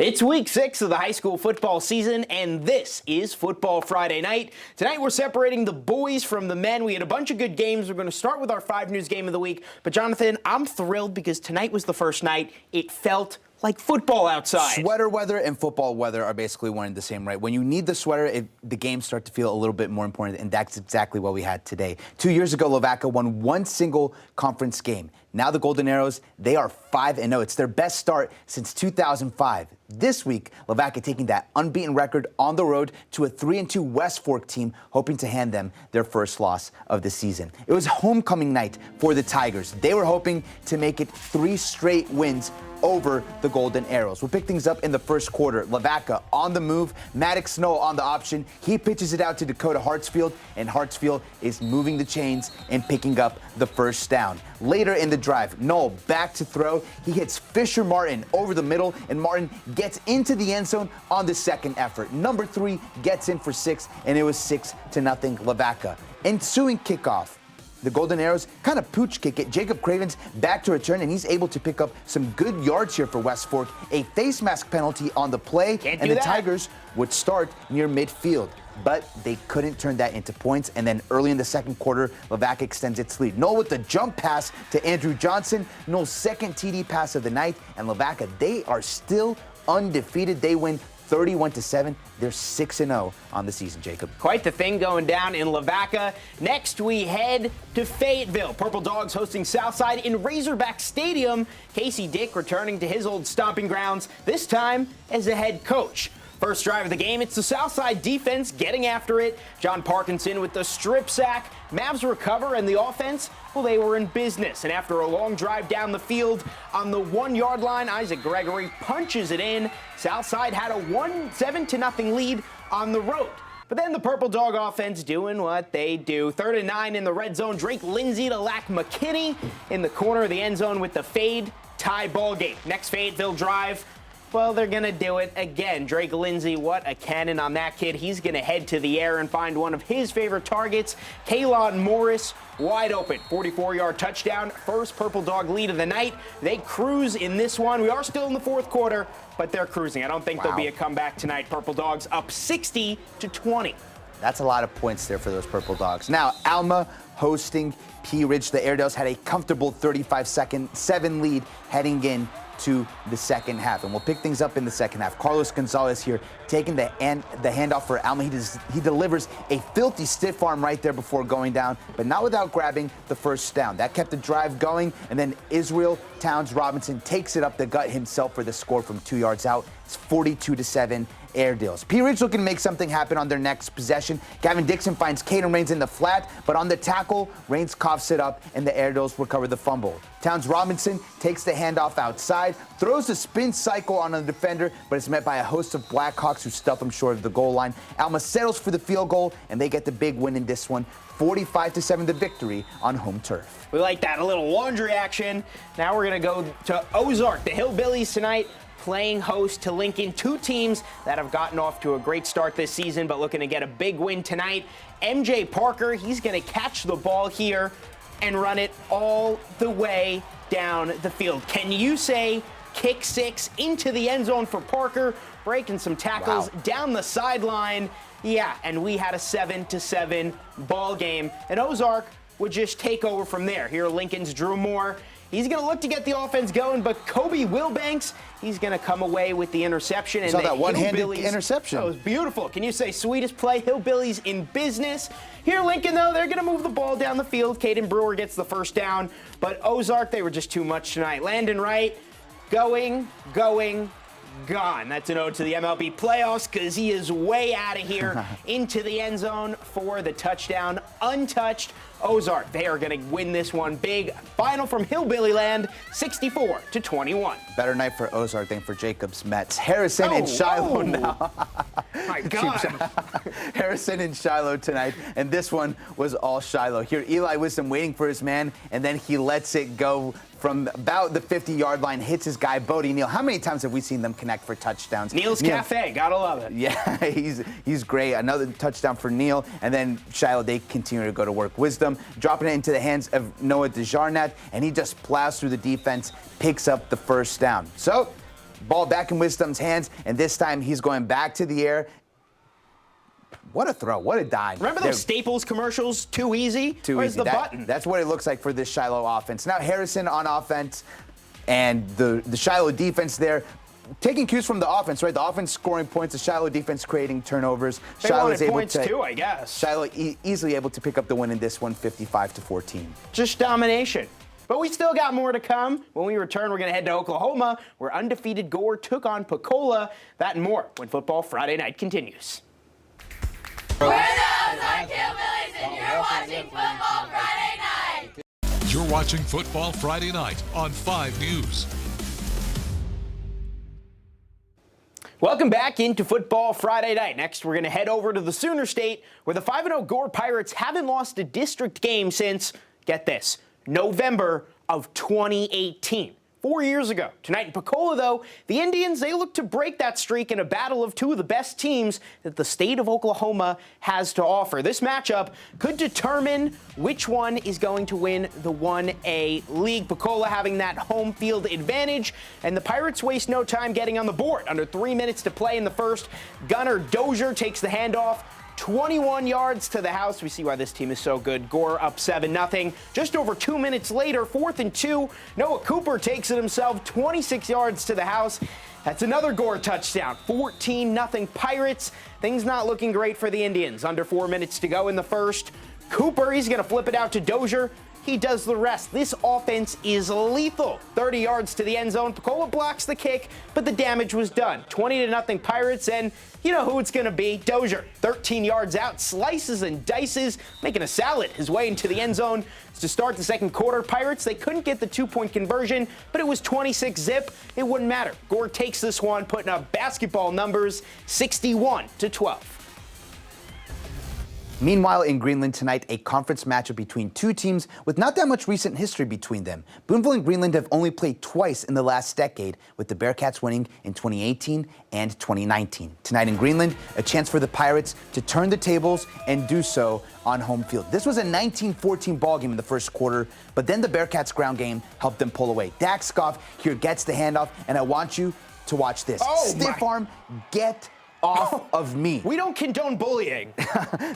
It's week 6 of the high school football season, and this is Football Friday night. Tonight, we're separating the boys from the men. We had a bunch of good games. We're going to start with our 5 News game of the week. But, Jonathan, I'm thrilled because tonight was the first night it felt like football outside. Sweater weather and football weather are basically one and the same, right? When you need the sweater, the games start to feel a little bit more important, and that's exactly what we had today. 2 years ago, Lavaca won one single conference game. Now the Golden Arrows, they are 5-0. It's their best start since 2005. This week, Lavaca taking that unbeaten record on the road to a 3-2 West Fork team, hoping to hand them their first loss of the season. It was homecoming night for the Tigers. They were hoping to make it 3 straight wins over the Golden Arrows. We'll pick things up in the first quarter. Lavaca on the move, Maddox Snow on the option. He pitches it out to Dakota Hartsfield, and Hartsfield is moving the chains and picking up the first down. Later in the drive, Knoll back to throw. He hits Fisher Martin over the middle, and Martin gets into the end zone on the second effort. Number 3 gets in for 6, and it was 6-0 Lavaca. Ensuing kickoff, the Golden Arrows kind of pooch kick it. Jacob Craven's back to return, and he's able to pick up some good yards here for West Fork. A face mask penalty on the play, and the Tigers would start near midfield. But they couldn't turn that into points, and then early in the second quarter, Lavaca extends its lead. Knoll with the jump pass to Andrew Johnson. Knoll's second TD pass of the night, and Lavaca, they are still undefeated. They win 31-7. They're 6-0 on the season, Jacob. Quite the thing going down in Lavaca. Next, we head to Fayetteville. Purple Dogs hosting Southside in Razorback Stadium. Casey Dick returning to his old stomping grounds, this time as a head coach. First drive of the game, it's the Southside defense getting after it. John Parkinson with the strip sack. Mavs recover, and the offense, well, they were in business. And after a long drive down the field on the 1-yard line, Isaac Gregory punches it in. Southside had a 7-0 lead on the road. But then the Purple Dog offense doing what they do. 3rd and 9 in the red zone. Drake Lindsay to Lack McKinney in the corner of the end zone with the fade. Tie ball game. Next Fayetteville drive. Well, they're going to do it again. Drake Lindsay, what a cannon on that kid. He's going to head to the air and find one of his favorite targets, Kaylon Morris, wide open. 44-yard touchdown. First Purple Dog lead of the night. They cruise in this one. We are still in the fourth quarter, but they're cruising. I don't think there'll be a comeback tonight. Purple Dogs up 60-20. That's a lot of points there for those Purple Dogs. Now, Alma hosting Pea Ridge. The Airedales had a comfortable 35-7 lead heading in to the second half, and we'll pick things up in the second half. Carlos Gonzalez here taking the handoff for Alma. He delivers a filthy stiff arm right there before going down, but not without grabbing the first down. That kept the drive going, and then Israel Towns Robinson takes it up the gut himself for the score from 2 yards out. It's 42-7 Airedales. Pea Ridge looking to make something happen on their next possession. Gavin Dixon finds Caden Rains in the flat, but on the tackle, Rains coughs it up, and the Airedales recover the fumble. Towns Robinson takes the handoff outside, throws a spin cycle on a defender, but it's met by a host of Blackhawks who stuff him short of the goal line. Alma settles for the field goal, and they get the big win in this one. 45-7 the victory on home turf. We like that. A little laundry action. Now we're going to go to Ozark. The Hillbillies tonight playing host to Lincoln. 2 teams that have gotten off to a great start this season, but looking to get a big win tonight. MJ Parker, he's going to catch the ball here and run it all the way down the field. Can you say kick 6 into the end zone for Parker, breaking some tackles down the sideline? Yeah, and we had a 7-7 ball game, and Ozark would just take over from there. Here, Lincoln's Drew Moore. He's going to look to get the offense going, but Kobe Wilbanks, he's going to come away with the interception. And saw that one-handed interception. That was beautiful. Can you say sweetest play? Hillbillies in business. Here, Lincoln, though, they're going to move the ball down the field. Caden Brewer gets the first down, but Ozark, they were just too much tonight. Landon Wright, going, gone. That's an ode to the MLB playoffs because he is way out of here into the end zone for the touchdown. Untouched. Ozark, they are going to win this one big. Final from Hillbilly Land, 64-21. Better night for Ozark than for Jacobs Mets. Harrison and Shiloh now. My God. Harrison and Shiloh tonight, and this one was all Shiloh. Here, Eli Wisdom waiting for his man, and then he lets it go from about the 50-yard line, hits his guy, Bodie Neal. How many times have we seen them connect for touchdowns? Neal's Cafe, gotta love it. Yeah, he's great. Another touchdown for Neal, and then Shiloh, they continue to go to work. Wisdom dropping it into the hands of Noah DeJarnat, and he just plows through the defense, picks up the first down. So Ball back in Wisdom's hands, and this time he's going back to the air. What a throw. What a dime. Remember those Staples commercials? Too easy? Where's the button? That's what it looks like for this Shiloh offense. Now Harrison on offense, and the Shiloh defense there, taking cues from the offense, right? The offense scoring points, the Shiloh defense creating turnovers. They Shiloh's wanted points too, I guess. Shiloh easily able to pick up the win in this one, 55-14. Just domination. But we still got more to come. When we return, we're going to head to Oklahoma, where undefeated Gore took on Pocola. That and more when Football Friday Night continues. We're the Outside Hillbillies, and you're watching Football Friday Night. You're watching Football Friday Night on 5 News. Welcome back into Football Friday Night. Next, we're going to head over to the Sooner State, where the 5-0 Gore Pirates haven't lost a district game since, get this, November of 2018. 4 years ago. Tonight in Pocola, though, the Indians, they look to break that streak in a battle of two of the best teams that the state of Oklahoma has to offer. This matchup could determine which one is going to win the 1A league. Pocola having that home field advantage, and the Pirates waste no time getting on the board. Under 3 minutes to play in the first, gunner Dozier takes the handoff. 21 yards to the house. We see why this team is so good. Gore up 7-0. Just over 2 minutes later, 4th and 2, Noah Cooper takes it himself, 26 yards to the house. That's another Gore touchdown. 14-0 Pirates. Things not looking great for the Indians. Under 4 minutes to go in the first. Cooper, he's going to flip it out to Dozier. He does the rest. This offense is lethal. 30 yards to the end zone. Pocola blocks the kick, but the damage was done. 20-0 Pirates, and you know who it's going to be. Dozier, 13 yards out, slices and dices, making a salad his way into the end zone to start the second quarter. Pirates, they couldn't get the 2-point conversion, but it was 26-zip. It wouldn't matter. Gore takes this one, putting up basketball numbers, 61-12. Meanwhile, in Greenland tonight, a conference matchup between two teams with not that much recent history between them. Boonville and Greenland have only played twice in the last decade, with the Bearcats winning in 2018 and 2019. Tonight in Greenland, a chance for the Pirates to turn the tables and do so on home field. This was a 19-14 ballgame in the first quarter, but then the Bearcats' ground game helped them pull away. Dak Scoff here gets the handoff, and I want you to watch this. Stiff arm, get off of me. We don't condone bullying.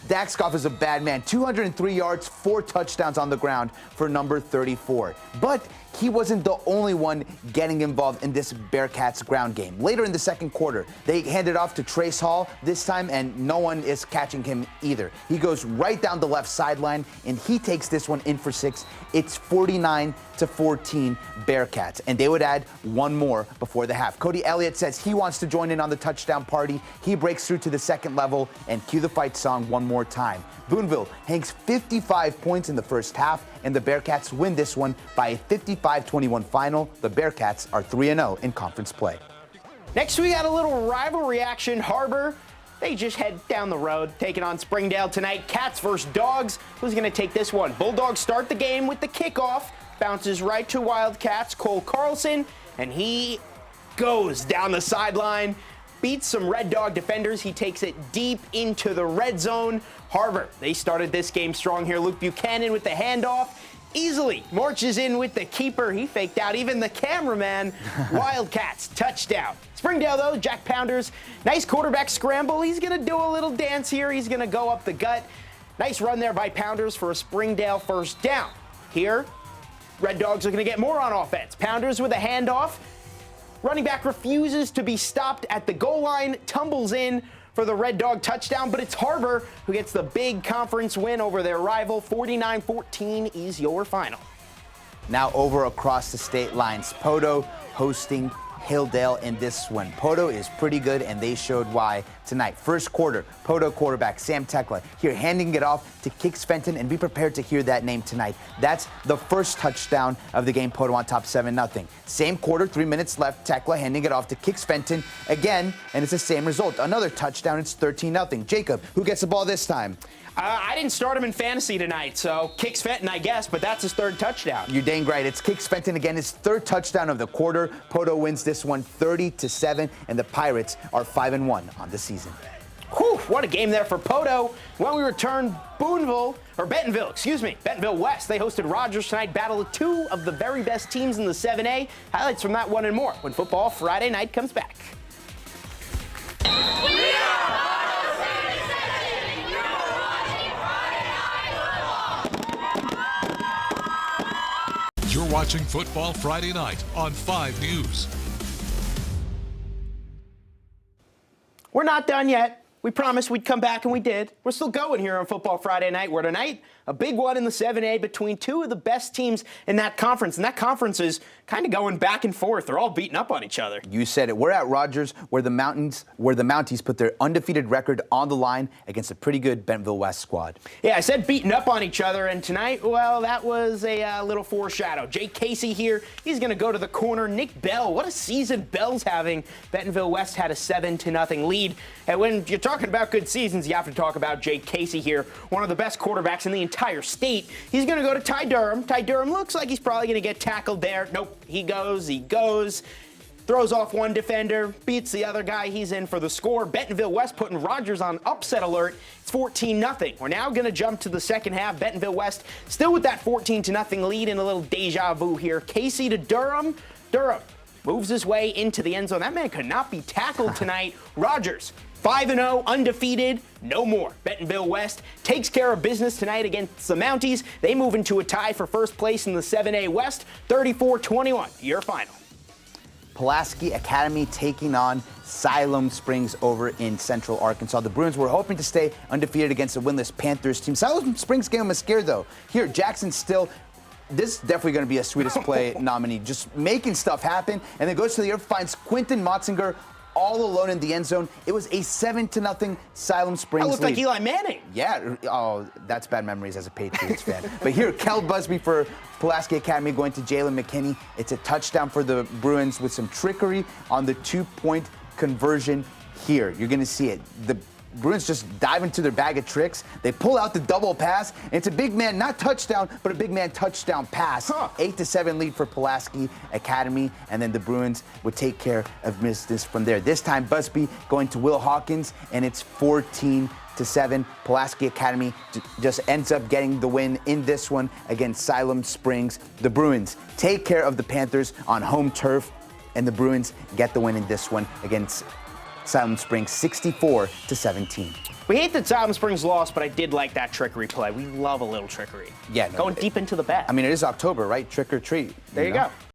Dak Scoff is a bad man. 203 yards, 4 touchdowns on the ground for number 34. But he wasn't the only one getting involved in this Bearcats ground game. Later in the second quarter, they handed off to Trace Hall this time, and no one is catching him either. He goes right down the left sideline, and he takes this one in for 6. It's 49-14 Bearcats, and they would add one more before the half. Cody Elliott says he wants to join in on the touchdown party. He breaks through to the second level, and cue the fight song one more time. Boonville hangs 55 points in the first half, and the Bearcats win this one by a 55-21 final. The Bearcats are 3-0 in conference play. Next, we got a little rivalry action. Harbor, they just head down the road, taking on Springdale tonight. Cats versus Dogs. Who's going to take this one? Bulldogs start the game with the kickoff. Bounces right to Wildcats. Cole Carlson, and he goes down the sideline. Beats some Red Dog defenders. He takes it deep into the red zone. Harbor, they started this game strong here. Luke Buchanan with the handoff. Easily marches in with the keeper. He faked out even the cameraman. Wildcats, touchdown. Springdale, though, Jack Pounders, nice quarterback scramble. He's going to do a little dance here. He's going to go up the gut. Nice run there by Pounders for a Springdale first down. Here, Red Dogs are going to get more on offense. Pounders with a handoff. Running back refuses to be stopped at the goal line, tumbles in for the Red Dog touchdown, but it's Harbor who gets the big conference win over their rival. 49-14 is your final. Now over across the state lines, Poto hosting Hilldale in this one. Poto is pretty good, and they showed why tonight. First quarter, Poto quarterback Sam Tekla here handing it off to Kix Fenton, and be prepared to hear that name tonight. That's the first touchdown of the game. Poto on top 7-0. Same quarter, 3 minutes left. Tekla handing it off to Kix Fenton again, and it's the same result. Another touchdown. It's 13-0. Jacob, who gets the ball this time? I didn't start him in fantasy tonight, so Kix Fenton, I guess, but that's his third touchdown. You're dang right. It's Kix Fenton again, his third touchdown of the quarter. Poto wins this one 30-7, and the Pirates are 5-1 on the season. Whew, what a game there for Poto. When we return, Boonville Bentonville, excuse me. Bentonville West, they hosted Rogers tonight, battle of two of the very best teams in the 7A. Highlights from that one and more when Football Friday Night comes back. You're watching Football Friday Night on 5 News. We're not done yet. We promised we'd come back, and we did. We're still going here on Football Friday Night, where tonight, a big one in the 7A between two of the best teams in that conference. And that conference is kind of going back and forth. They're all beating up on each other. You said it. We're at Rogers, where the Mounties put their undefeated record on the line against a pretty good Bentonville West squad. Yeah, I said beating up on each other, and tonight, well, that was a little foreshadow. Jake Casey here, he's going to go to the corner. Nick Bell, what a season Bell's having. Bentonville West had a 7-0 lead. And when you're talking about good seasons, you have to talk about Jake Casey here, one of the best quarterbacks in the entire state. He's going to go to Ty Durham. Ty Durham looks like he's probably going to get tackled there. Nope, he goes, throws off one defender, beats the other guy. He's in for the score. Bentonville West putting Rogers on upset alert. It's 14-0. We're now going to jump to the second half. Bentonville West still with that 14-0 lead and a little deja vu here. Casey to Durham. Durham moves his way into the end zone. That man could not be tackled tonight. Rogers 5-0, undefeated, no more. Bentonville West takes care of business tonight against the Mounties. They move into a tie for first place in the 7A West, 34-21, your final. Pulaski Academy taking on Siloam Springs over in Central Arkansas. The Bruins were hoping to stay undefeated against a winless Panthers team. Siloam Springs gave them a scare, though. Here, Jackson Still. This is definitely going to be a sweetest play nominee. Just making stuff happen, and then goes to the air, finds Quentin Motzinger all alone in the end zone. It was a 7-0 Siloam Springs lead. That looked like Eli Manning. Yeah. Oh, that's bad memories as a Patriots fan. But here, Kel Busby for Pulaski Academy going to Jalen McKinney. It's a touchdown for the Bruins with some trickery on the 2-point conversion here. You're going to see it. The Bruins just dive into their bag of tricks. They pull out the double pass. And it's a big man, not touchdown, but a big man touchdown pass. 8-7 lead for Pulaski Academy. And then the Bruins would take care of business from there. This time, Busby going to Will Hawkins, and it's 14-7. Pulaski Academy just ends up getting the win in this one against Siloam Springs. The Bruins take care of the Panthers on home turf, and the Bruins get the win in this one against Siloam Springs, 64-17. We hate that Siloam Springs lost, but I did like that trickery play. We love a little trickery. Yeah, Going deep into the bag. I mean, it is October, right? Trick or treat. There you go.